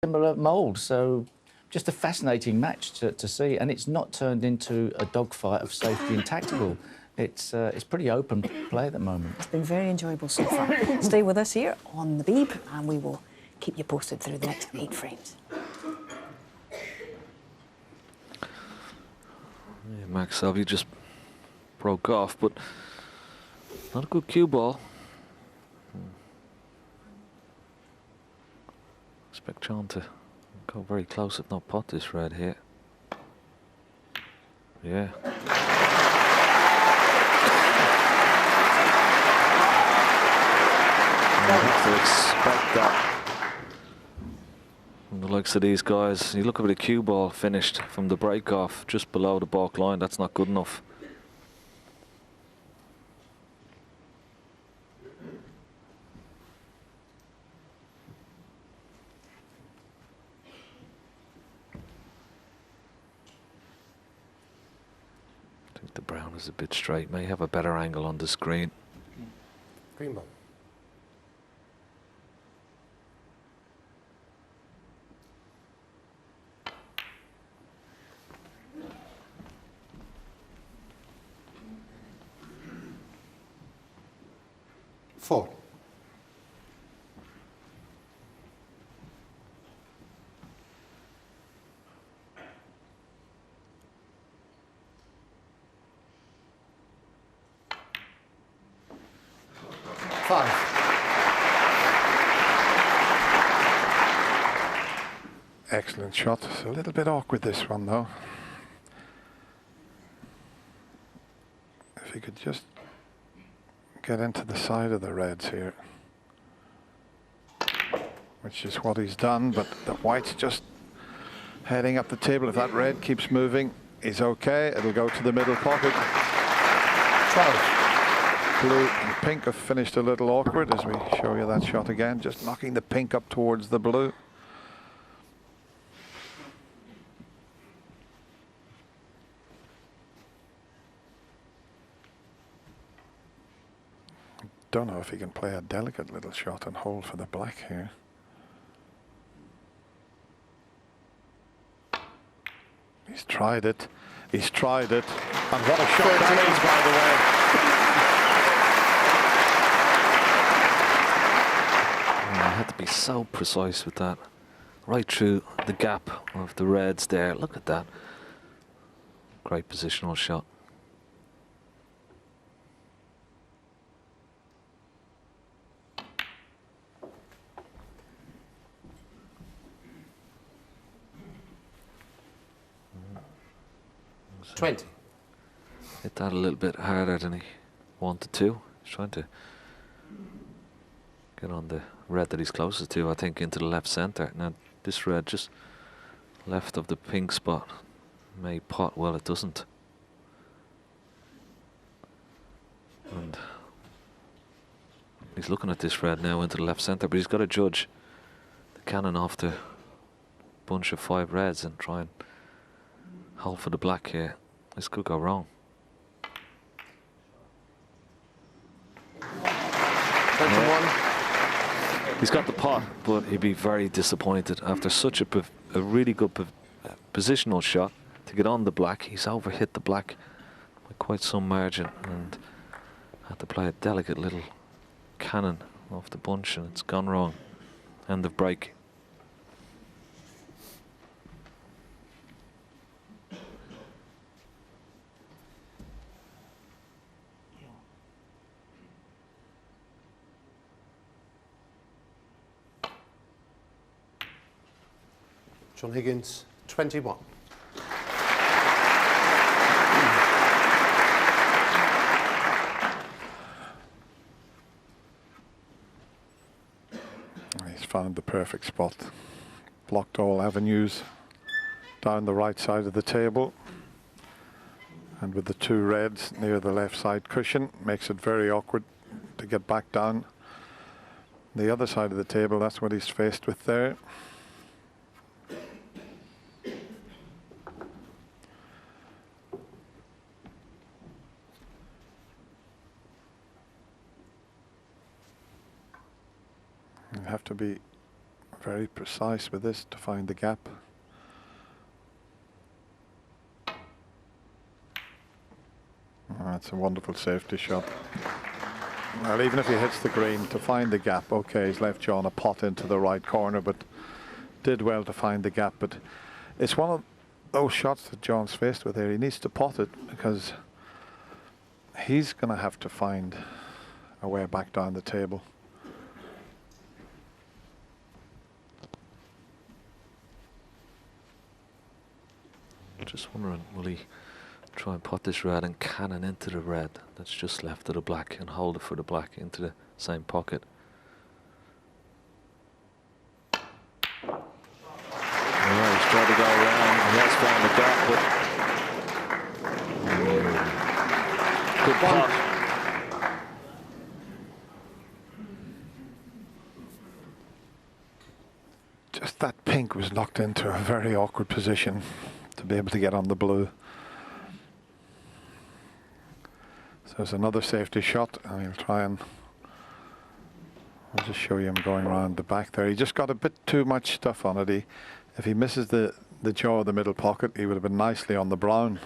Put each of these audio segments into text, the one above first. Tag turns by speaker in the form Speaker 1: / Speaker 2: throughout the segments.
Speaker 1: similar mould, so just a fascinating match to see, and it's not turned into a dogfight of safety and tactical. It's pretty open play at the moment.
Speaker 2: It's been very enjoyable so far. Stay with us here on the Beeb, and we will keep you posted through the next 8 frames.
Speaker 3: Yeah, Max Selby just broke off, but not a good cue ball. Expect John to go very close, if not pot this red here. Yeah. You have to expect that from the likes of these guys. You look at the cue ball finished from the break off just below the baulk line. That's not good enough. I think the brown is a bit straight. May have a better angle on the screen.
Speaker 4: Green ball. Four. Five.
Speaker 5: Excellent shot. It's a little bit awkward, this one, though. If he could just get into the side of the reds here, which is what he's done, but the white's just heading up the table. If that red keeps moving, he's okay. It'll go to the middle pocket.
Speaker 4: 12.
Speaker 5: Blue and pink have finished a little awkward as we show you that shot again, just knocking the pink up towards the blue. Don't know if he can play a delicate little shot and hold for the black here. He's tried it. He's tried it. And what a shot that is, by the way.
Speaker 3: I had to be so precise with that. Right through the gap of the reds there. Look at that. Great positional shot. So
Speaker 4: 20.
Speaker 3: hit that a little bit harder than he wanted to. He's trying to get on the red that he's closest to, I think, into the left centre. Now this red just left of the pink spot may pot. Well, it doesn't. And he's looking at this red now into the left centre, but he's got to judge the cannon off the bunch of 5 reds and try and hold for the black here. This could go wrong.
Speaker 4: 21.
Speaker 3: He's got the pot, but he'd be very disappointed after such a really good positional shot to get on the black. He's overhit the black by quite some margin and had to play a delicate little cannon off the bunch, and it's gone wrong. End of break.
Speaker 4: John Higgins, 21.
Speaker 5: He's found the perfect spot. Blocked all avenues down the right side of the table. And with the 2 reds near the left side cushion, makes it very awkward to get back down the other side of the table. That's what he's faced with there. You have to be Very precise with this to find the gap. That's a wonderful safety shot. Well, even if he hits the green, to find the gap, okay, he's left John a pot into the right corner, but did well to find the gap. But it's one of those shots that John's faced with here. He needs to pot it because he's going to have to find a way back down the table.
Speaker 3: Just wondering, will he try and pot this red and cannon into the red that's just left of the black and hold it for the black into the same pocket? Well, he's tried to go around. He has found the gap, but good pot.
Speaker 5: Just that pink was knocked into a very awkward position to be able to get on the blue. So there's another safety shot, and he'll try and I'll just show you him going around the back there. He just got a bit too much stuff on it. If he misses the jaw of the middle pocket, he would have been nicely on the brown.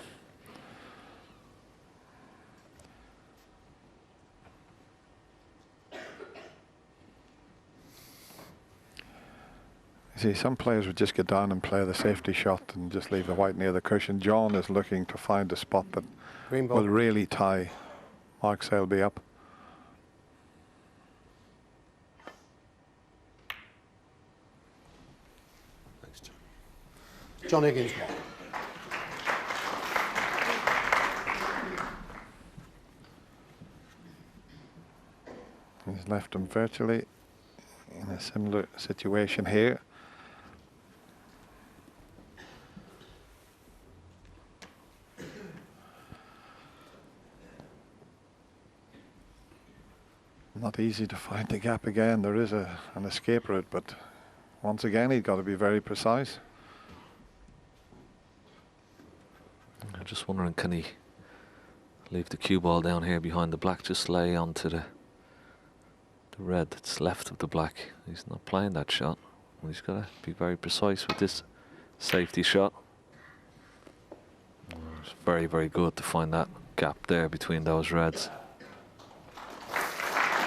Speaker 5: You see, some players would just get down and play the safety shot and just leave the white near the cushion. John is looking to find a spot that will really tie Mark Selby up.
Speaker 4: Thanks, John Higgins.
Speaker 5: He's left him virtually in a similar situation here. Not easy to find the gap again. There is an escape route, but once again he's got to be very precise.
Speaker 3: I'm just wondering, can he leave the cue ball down here behind the black, just lay onto the red that's left of the black? He's not playing that shot. He's got to be very precise with this safety shot. It's very, very good to find that gap there between those reds.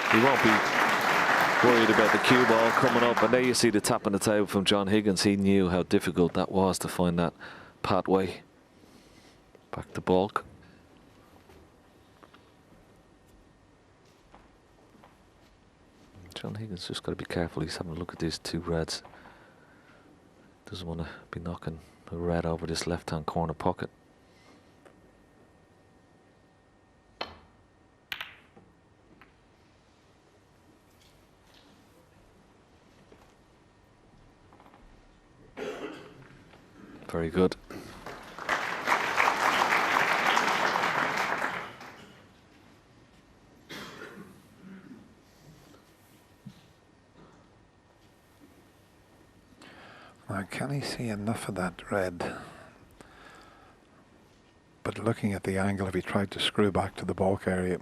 Speaker 3: He won't be worried about the cue ball coming up. And there you see the tap on the table from John Higgins. He knew how difficult that was to find that pathway back to baulk. John Higgins just got to be careful. He's having a look at these two reds. Doesn't want to be knocking a red over this left-hand corner pocket. Very good.
Speaker 5: Now, can he see enough of that red? But looking at the angle, if he tried to screw back to the baulk area,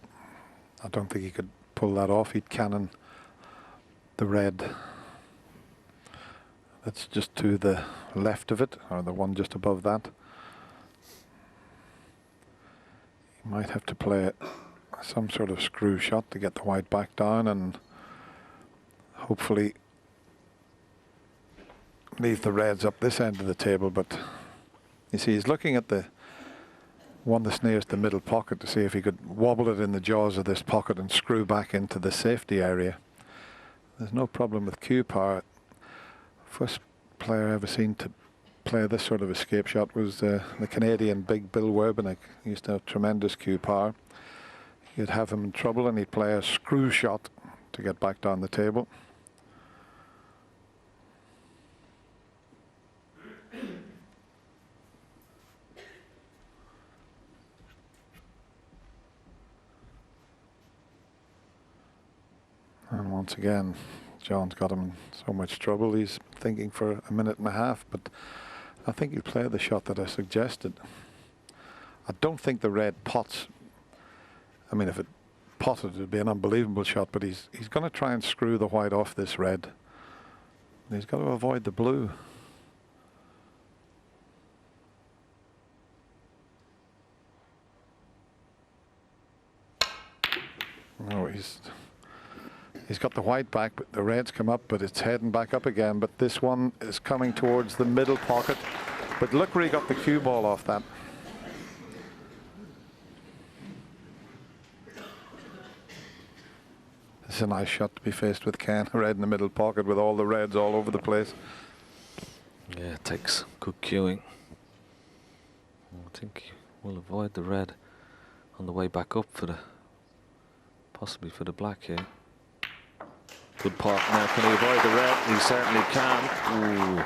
Speaker 5: I don't think he could pull that off. He'd cannon the red that's just to the left of it, or the one just above that. He might have to play some sort of screw shot to get the white back down and hopefully leave the reds up this end of the table. But you see, he's looking at the one that's nearest the middle pocket to see if he could wobble it in the jaws of this pocket and screw back into the safety area. There's no problem with cue power. First player I ever seen to play this sort of escape shot was the Canadian Big Bill Werbenek. He used to have tremendous cue power. You'd have him in trouble and he'd play a screw shot to get back down the table. And once again, John's got him in so much trouble. He's thinking for a minute and a half, but I think he'll play the shot that I suggested. I don't think the red pots. I mean, if it potted, it'd be an unbelievable shot, but he's going to try and screw the white off this red. He's got to avoid the blue. No, he's got the white back, but the red's come up, but it's heading back up again. But this one is coming towards the middle pocket. But look where he got the cue ball off that. It's a nice shot to be faced with Ken. Red in the middle pocket with all the reds all over the place.
Speaker 3: Yeah, it takes good cueing. I think we'll avoid the red on the way back up for the, possibly for the black here. Good pot now. Can he avoid the red? He certainly can. Ooh.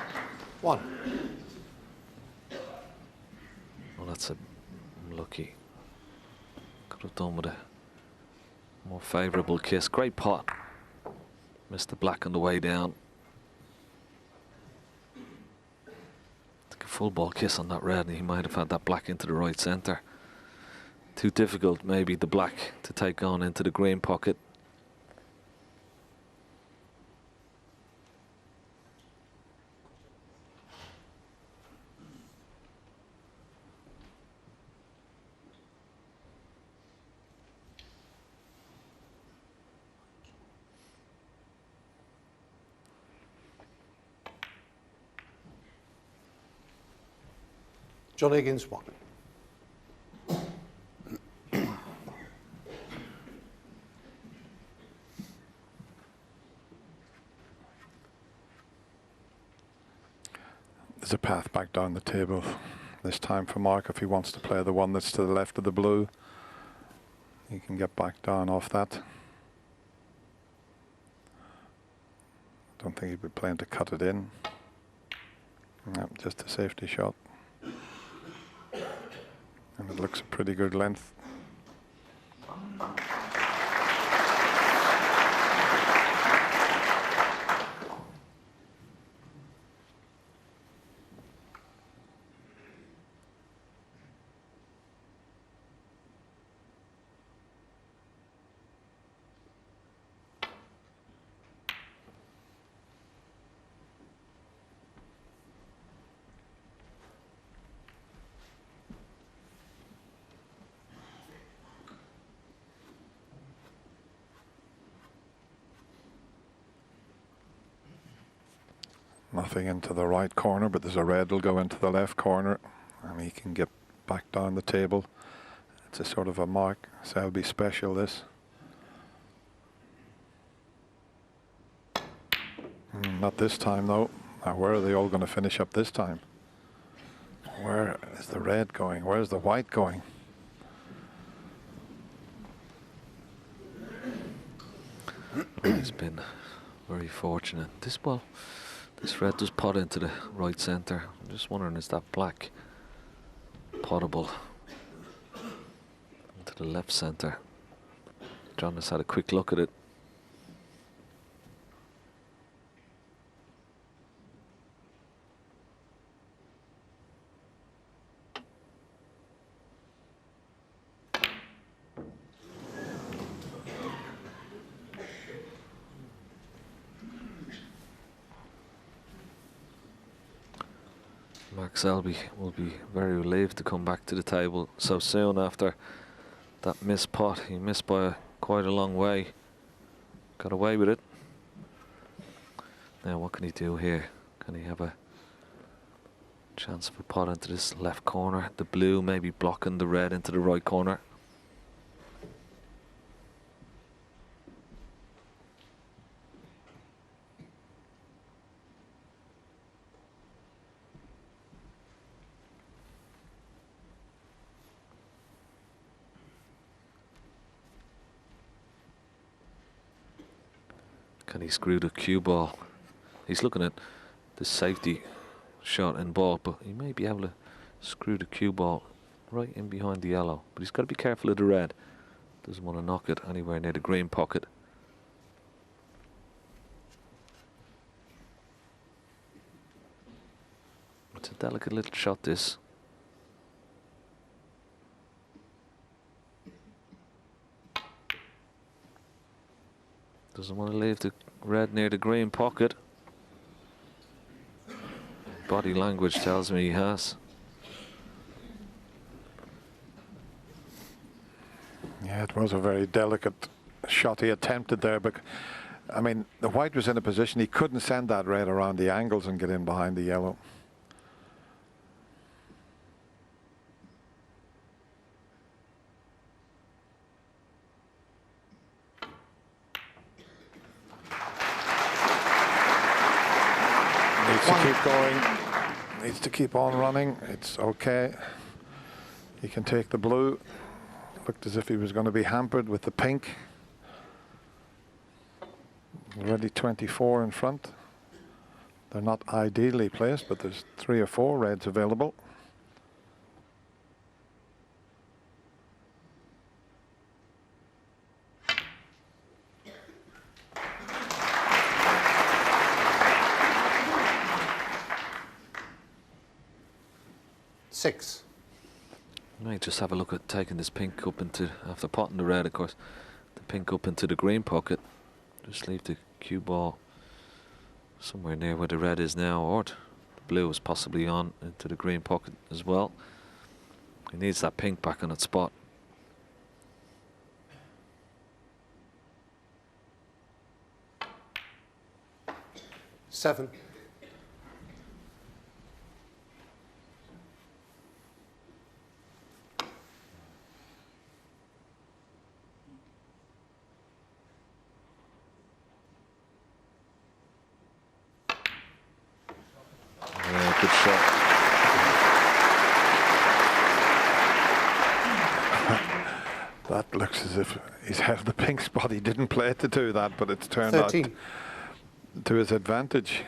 Speaker 4: 1.
Speaker 3: Well, that's a lucky. Could have done with a more favourable kiss. Great pot. Missed the black on the way down. Took a full ball kiss on that red, and he might have had that black into the right centre. Too difficult, maybe, the black to take on into the green pocket.
Speaker 4: John Higgins, 1.
Speaker 5: There's a path back down the table this time for Mark if he wants to play the one that's to the left of the blue. He can get back down off that. Don't think he'd be playing to cut it in. No, just a safety shot. And it looks a pretty good length. Nothing into the right corner, but there's a red will go into the left corner, and he can get back down the table. It's a sort of a Mark Selby special, this. Not this time, though. Now, where are they all going to finish up this time? Where is the red going? Where's the white going?
Speaker 3: He's been very fortunate. This red does pot into the right centre. I'm just wondering, is that black potable into the left centre? John has had a quick look at it. Mark Selby will be very relieved to come back to the table so soon after that missed pot. He missed by quite a long way. Got away with it. Now what can he do here? Can he have a chance of a pot into this left corner? The blue maybe blocking the red into the right corner. Can he screw the cue ball? He's looking at the safety shot and ball, but he may be able to screw the cue ball right in behind the yellow. But he's got to be careful of the red. Doesn't want to knock it anywhere near the green pocket. It's a delicate little shot, this. Doesn't want to leave the red near the green pocket. body language tells me he has.
Speaker 5: Yeah, it was a very delicate shot he attempted there, but I mean, the white was in a position he couldn't send that red around the angles and get in behind the yellow. Needs to keep going, needs to keep on running. It's okay. He can take the blue. Looked as if he was going to be hampered with the pink. Already 24 in front. They're not ideally placed, but there's 3 or 4 reds available.
Speaker 4: Six.
Speaker 3: Might just have a look at taking this pink up into, after potting the red, of course, the pink up into the green pocket. Just leave the cue ball somewhere near where the red is now, or the blue is possibly on into the green pocket as well. He needs that pink back on its spot.
Speaker 4: Seven.
Speaker 3: Yeah, good shot.
Speaker 5: That looks as if he's held the pink spot. He didn't play to do that, but it's turned
Speaker 4: 13.
Speaker 5: out to his advantage.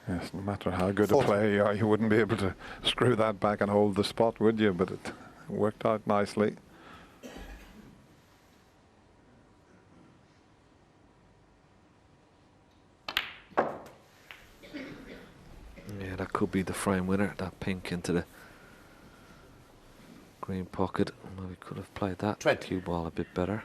Speaker 5: Yes, no matter how good a
Speaker 4: 14.
Speaker 5: player you are, you wouldn't be able to screw that back and hold the spot, would you? But it worked out nicely.
Speaker 3: Yeah, that could be the frame winner, that pink into the green pocket. Well, we could have played that
Speaker 4: 20.
Speaker 3: cue ball a bit better.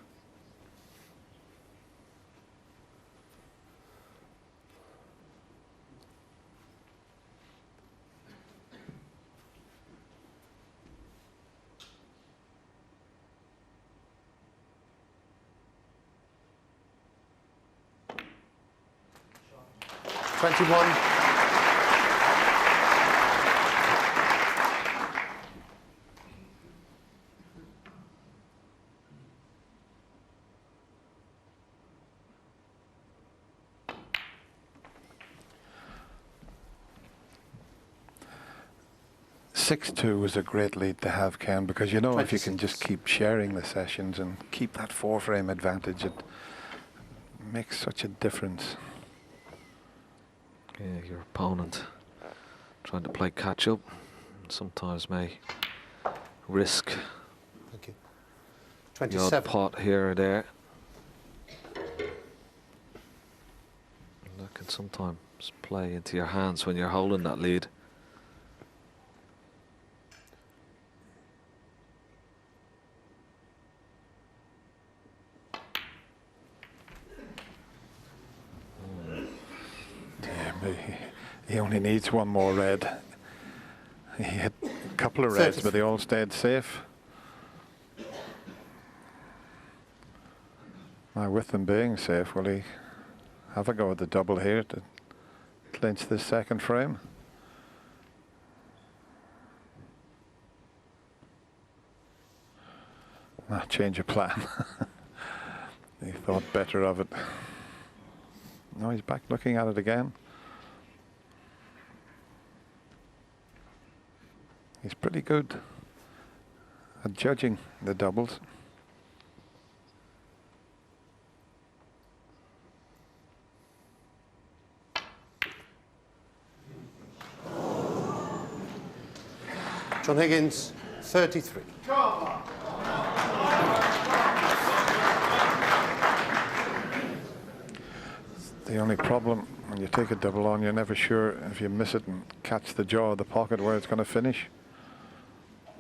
Speaker 5: Six-two was a great lead to have, Ken, because you know if you can
Speaker 4: 26.
Speaker 5: just keep sharing the sessions and keep that 4-frame advantage, it makes such a difference.
Speaker 3: Yeah, your opponent trying to play catch up sometimes may risk
Speaker 4: Thank you.
Speaker 3: the odd
Speaker 4: 27.
Speaker 3: pot here or there. And that can sometimes play into your hands when you're holding that lead.
Speaker 5: He only needs one more red. He hit a couple of reds,
Speaker 4: 30.
Speaker 5: but they all stayed safe. Now, with them being safe, will he have a go at the double here to clinch this second frame? Change of plan. He thought better of it. No, he's back looking at it again. He's pretty good at judging the doubles.
Speaker 4: John Higgins, 33.
Speaker 5: The only problem when you take a double on, you're never sure if you miss it and catch the jaw of the pocket where it's going to finish.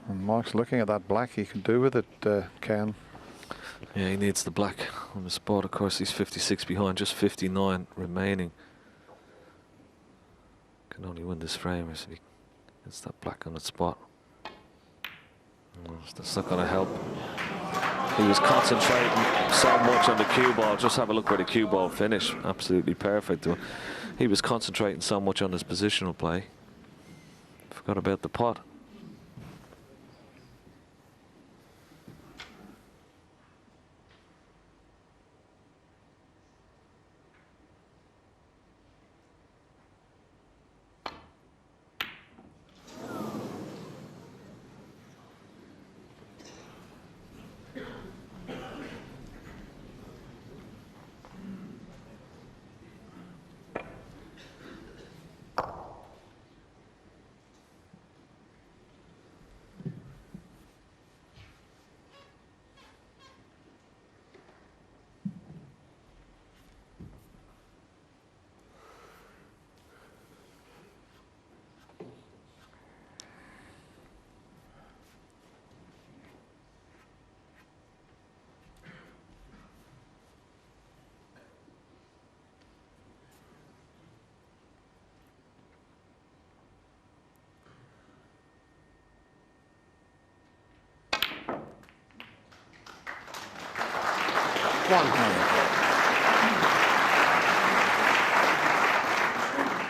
Speaker 5: And Mark's looking at that black. He can do with it, Ken.
Speaker 3: Yeah, he needs the black on the spot. Of course, he's 56 behind, just 59 remaining. Can only win this frame if he gets that black on the spot. That's not going to help. He was concentrating so much on the cue ball. Just have a look where the cue ball finished. Absolutely perfect. He was concentrating so much on his positional play. Forgot about the pot.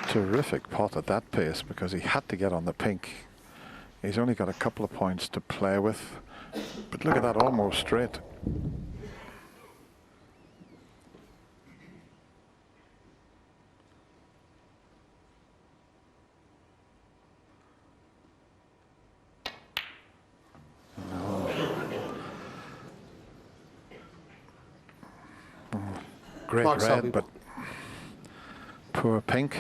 Speaker 5: Terrific pot at that pace because he had to get on the pink. He's only got a couple of points to play with, but look at that, almost straight. Great
Speaker 4: Mark Selby.
Speaker 5: red, but poor pink.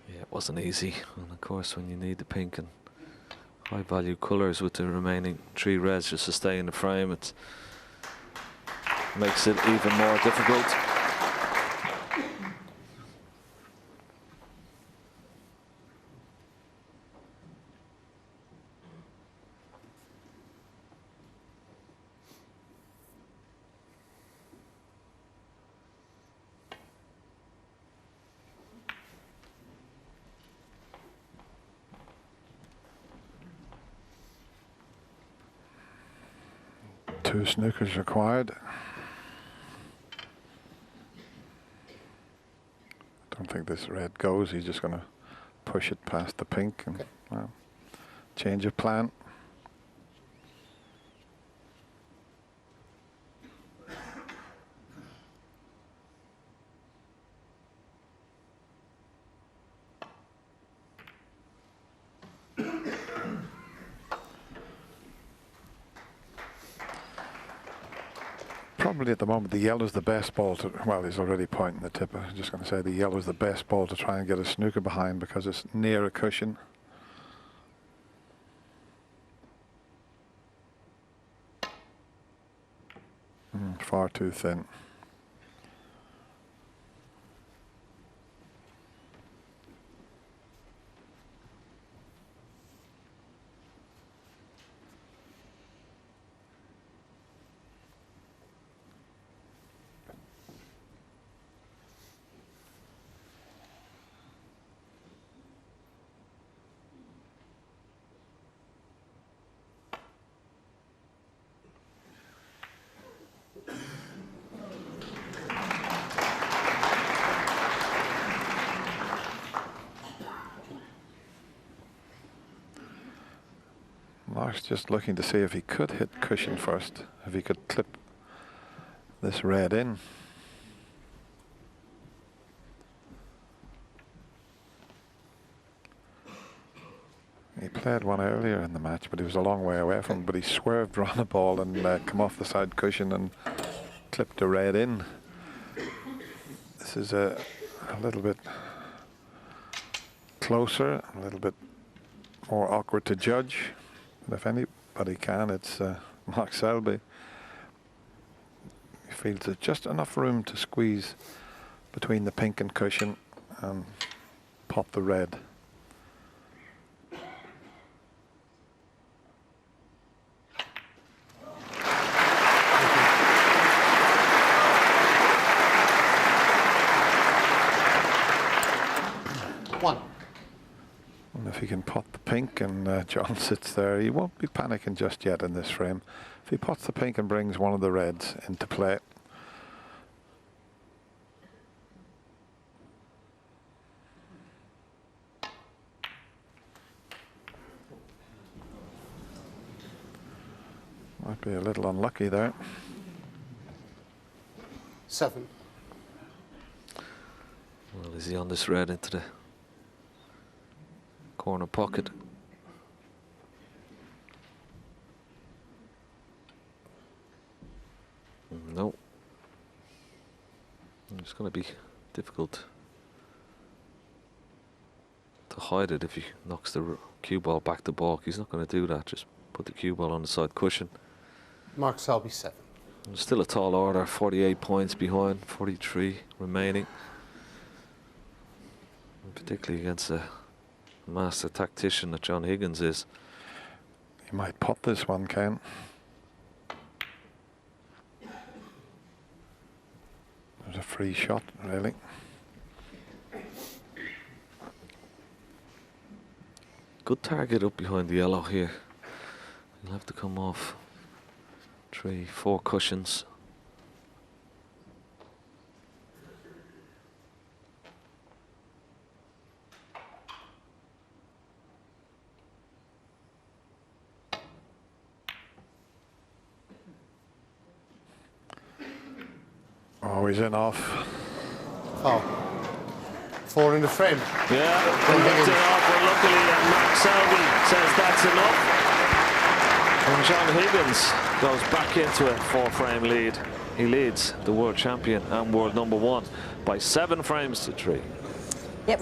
Speaker 3: Yeah, it wasn't easy. And of course, when you need the pink and high value colours with the remaining 3 reds just to stay in the frame, it makes it even more difficult.
Speaker 5: Two snookers required. Don't think this red goes. He's just going to push it past the pink and well, change of plan. Probably at the moment the yellow's the best ball to, well, he's already pointing the tipper. I'm just going to say the yellow's the best ball to try and get a snooker behind because it's near a cushion. Far too thin. Mark's just looking to see if he could hit cushion first, if he could clip this red in. He played one earlier in the match, but he was a long way away from him, but he swerved around the ball and come off the side cushion and clipped the red in. This is a little bit closer, a little bit more awkward to judge. But if anybody can, it's Mark Selby. He feels there's just enough room to squeeze between the pink and cushion and pop the red. can pot the pink, and John sits there. He won't be panicking just yet in this frame. If he pots the pink and brings one of the reds into play, might be a little unlucky there.
Speaker 4: 7.
Speaker 3: Well, is he on this red into the corner pocket? No. It's going to be difficult to hide it if he knocks the cue ball back to balk. He's not going to do that. Just put the cue ball on the side cushion.
Speaker 4: Mark Selby, 7.
Speaker 3: Still a tall order, 48 points behind, 43 remaining. And particularly against a master tactician that John Higgins is.
Speaker 5: He might pot this one, Ken. There's a free shot, really.
Speaker 3: Good target up behind the yellow here. He'll have to come off 3, 4 cushions.
Speaker 5: Oh, he's in off.
Speaker 4: Oh. 4 in the frame.
Speaker 3: Yeah, he looked it off, but luckily Mark Selby says that's enough. And John Higgins goes back into a 4-frame lead. He leads the world champion and world #1 by 7 frames to 3.
Speaker 2: Yep,